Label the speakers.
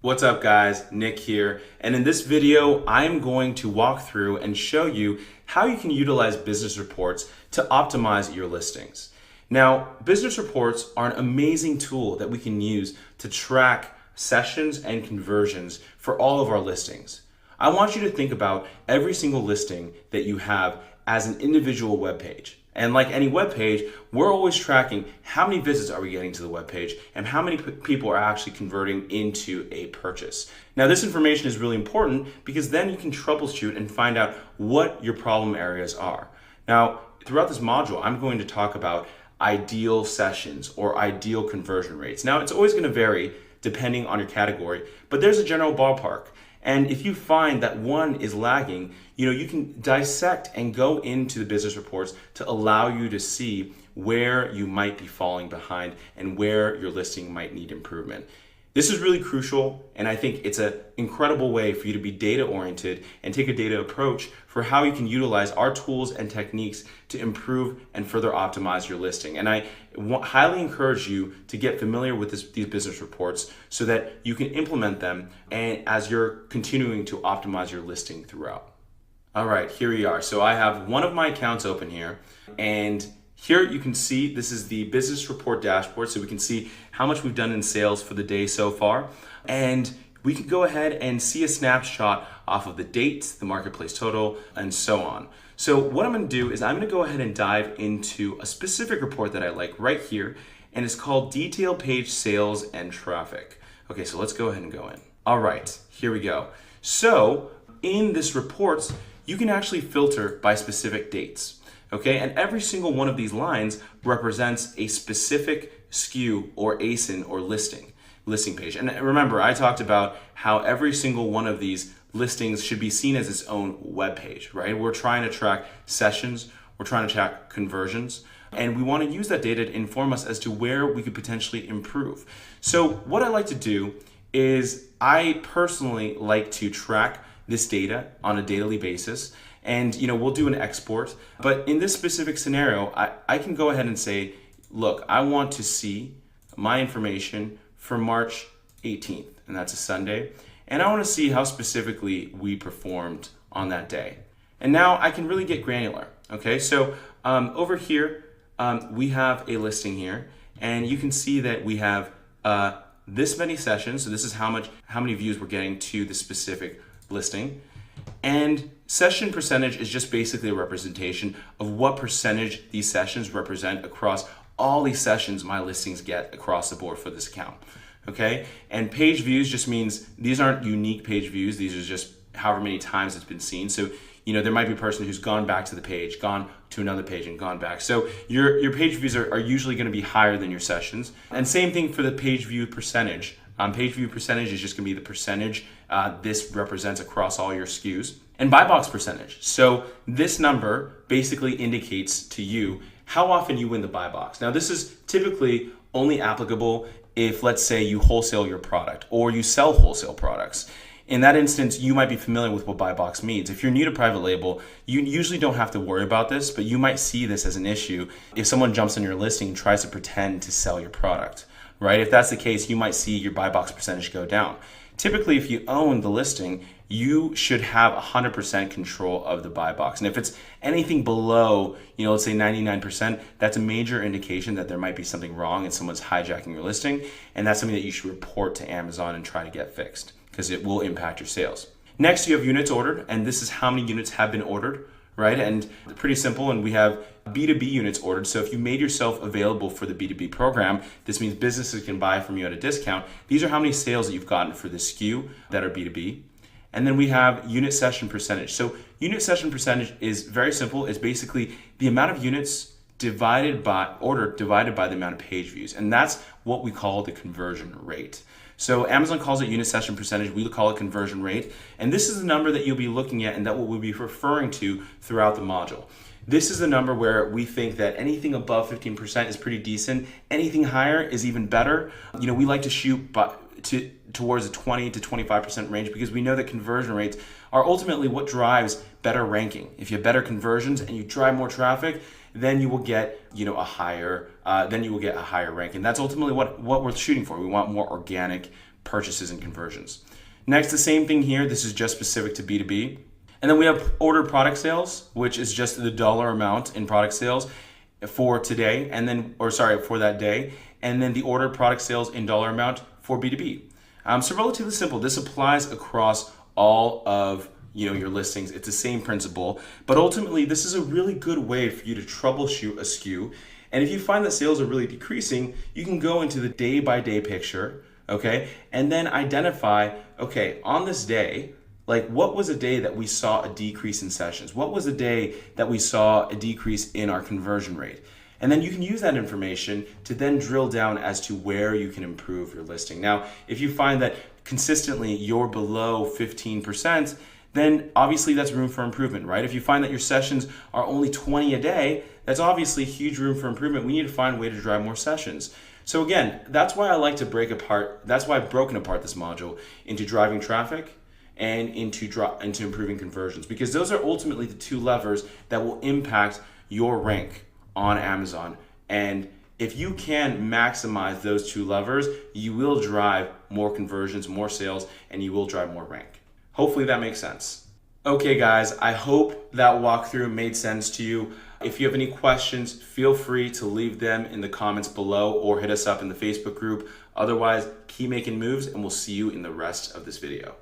Speaker 1: What's up guys, Nick here, and in this video I'm going to walk through and show you how you can utilize business reports to optimize your listings. Now, business reports are an amazing tool that we can use to track sessions and conversions for all of our listings. I want you to think about every single listing that you have as an individual web page. And like any web page, we're always tracking how many visits are we getting to the web page and how many people are actually converting into a purchase. Now, this information is really important because then you can troubleshoot and find out what your problem areas are. Now, throughout this module, I'm going to talk about ideal sessions or ideal conversion rates. Now, it's always going to vary depending on your category, but there's a general ballpark. And if you find that one is lagging, you can dissect and go into the business reports to allow you to see where you might be falling behind and where your listing might need improvement. This is really crucial, and I think it's an incredible way for you to be data oriented and take a data approach for how you can utilize our tools and techniques to improve and further optimize your listing. And I highly encourage you to get familiar with these business reports so that you can implement them and as you're continuing to optimize your listing throughout. All right, here we are. So I have one of my accounts open here, and here you can see this is the business report dashboard, so we can see how much we've done in sales for the day so far. And we can go ahead and see a snapshot off of the dates, the marketplace total, and so on. So what I'm gonna do is I'm gonna go ahead and dive into a specific report that I like right here, and it's called Detail Page Sales and Traffic. Okay, so let's go ahead and go in. All right, here we go. So in this report, you can actually filter by specific dates. Okay, and every single one of these lines represents a specific SKU or ASIN or listing page. And remember, I talked about how every single one of these listings should be seen as its own web page, right? We're trying to track sessions, we're trying to track conversions, and we want to use that data to inform us as to where we could potentially improve. So what I like to do is I personally like to track this data on a daily basis. And we'll do an export, but in this specific scenario, I can go ahead and say, look, I want to see my information for March 18th, and that's a Sunday, and I want to see how specifically we performed on that day. And now I can really get granular, okay? So over here, we have a listing here, and you can see that we have this many sessions, so this is how many views we're getting to the specific listing. And session percentage is just basically a representation of what percentage these sessions represent across all these sessions my listings get across the board for this account. Okay, and page views just means these aren't unique page views, these are just however many times it's been seen. So there might be a person who's gone back to the page, gone to another page, and gone back. So your page views are usually going to be higher than your sessions. And same thing for the page view percentage. Page view percentage is just going to be the percentage this represents across all your SKUs. And buy box percentage. So this number basically indicates to you how often you win the buy box. Now this is typically only applicable if, let's say, you wholesale your product or you sell wholesale products. In that instance, you might be familiar with what buy box means. If you're new to private label, you usually don't have to worry about this, but you might see this as an issue if someone jumps on your listing and tries to pretend to sell your product, right? If that's the case, you might see your buy box percentage go down. Typically, if you own the listing, you should have 100% control of the buy box. And if it's anything below, let's say 99%, that's a major indication that there might be something wrong and someone's hijacking your listing. And that's something that you should report to Amazon and try to get fixed because it will impact your sales. Next, you have units ordered, and this is how many units have been ordered, right? And pretty simple, and we have B2B units ordered. So if you made yourself available for the B2B program, this means businesses can buy from you at a discount. These are how many sales that you've gotten for the SKU that are B2B. And then we have unit session percentage. So unit session percentage is very simple. It's basically the amount of units divided by the amount of page views. And that's what we call the conversion rate. So Amazon calls it unit session percentage. We call it conversion rate. And this is the number that you'll be looking at and that we'll be referring to throughout the module. This is the number where we think that anything above 15% is pretty decent. Anything higher is even better. We like to shoot towards a 20 to 25% range because we know that conversion rates are ultimately what drives better ranking. If you have better conversions and you drive more traffic, then you will get a higher rank. And that's ultimately what we're shooting for. We want more organic purchases and conversions. Next, the same thing here. This is just specific to B2B. And then we have ordered product sales, which is just the dollar amount in product sales for today, for that day. And then the ordered product sales in dollar amount for B2B. So relatively simple. This applies across all of your listings. It's the same principle, but ultimately this is a really good way for you to troubleshoot a SKU. And if you find that sales are really decreasing, you can go into the day-by-day picture, okay, and then identify, okay, on this day, like what was a day that we saw a decrease in sessions? What was a day that we saw a decrease in our conversion rate? And then you can use that information to then drill down as to where you can improve your listing. Now, if you find that consistently you're below 15%, then obviously that's room for improvement, right? If you find that your sessions are only 20 a day, that's obviously huge room for improvement. We need to find a way to drive more sessions. So again, that's why I like to that's why I've broken apart this module into driving traffic and into improving conversions, because those are ultimately the two levers that will impact your rank on Amazon. And if you can maximize those two levers, you will drive more conversions, more sales, and you will drive more rank. Hopefully that makes sense. Okay guys, I hope that walkthrough made sense to you. If you have any questions, feel free to leave them in the comments below or hit us up in the Facebook group. Otherwise, keep making moves and we'll see you in the rest of this video.